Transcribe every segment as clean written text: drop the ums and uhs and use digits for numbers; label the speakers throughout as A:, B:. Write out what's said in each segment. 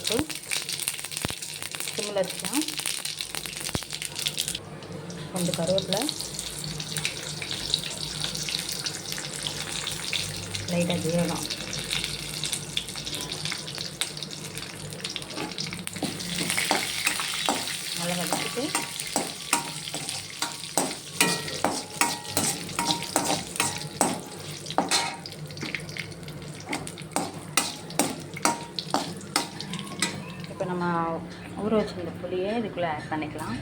A: போட்டு சிம்மில் வச்சுக்கலாம். கொஞ்சம் கருவேப்பிலை, லைட்டாக ஜீரகம், நல்லா வதக்கிட்டு இப்போ நம்ம ஊற வச்சிருந்த புளியை இதுக்குள்ளே ஆட் பண்ணிக்கலாம்.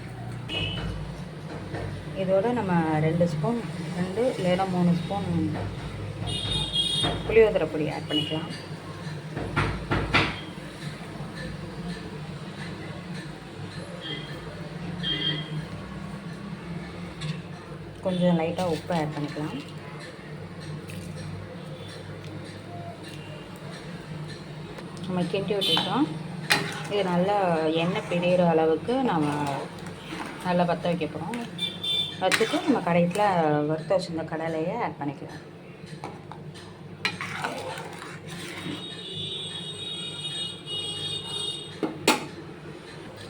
A: இதோட நம்ம 2 ஸ்பூன் 2 இல்லைன்னா 3 ஸ்பூன் புளியோதரை பொடி ஆட் பண்ணிக்கலாம். கொஞ்சம் லைட்டாக உப்பு ஆட் பண்ணிக்கலாம். நம்ம கிண்டி விட்டுட்டோம். இது நல்லா எண்ணெய் பிரிகிற அளவுக்கு நம்ம நல்லா பற்ற வைக்க போகிறோம். வச்சுட்டு நம்ம கடையில் வறுத்த வச்சிருந்த கடலையை ஆட் பண்ணிக்கலாம்.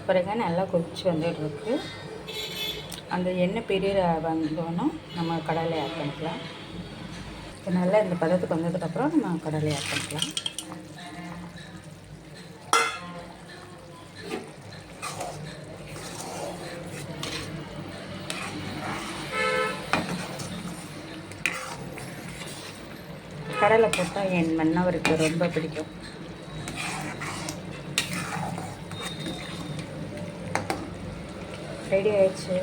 A: பிறகு நல்லா கொதிச்சு வந்துட்டுருக்கு. அந்த எண்ணெய் பிரிகிற வந்தோன்னா நம்ம கடலை ஆட் பண்ணிக்கலாம். இப்போ நல்லா இந்த பதத்துக்கு வந்ததுக்கப்புறம் நம்ம கடலை ஆட் பண்ணிக்கலாம். கடலை போட்டால் என் மன்னவருக்கு ரொம்ப பிடிக்கும். ரெடி ஆயிடுச்சு.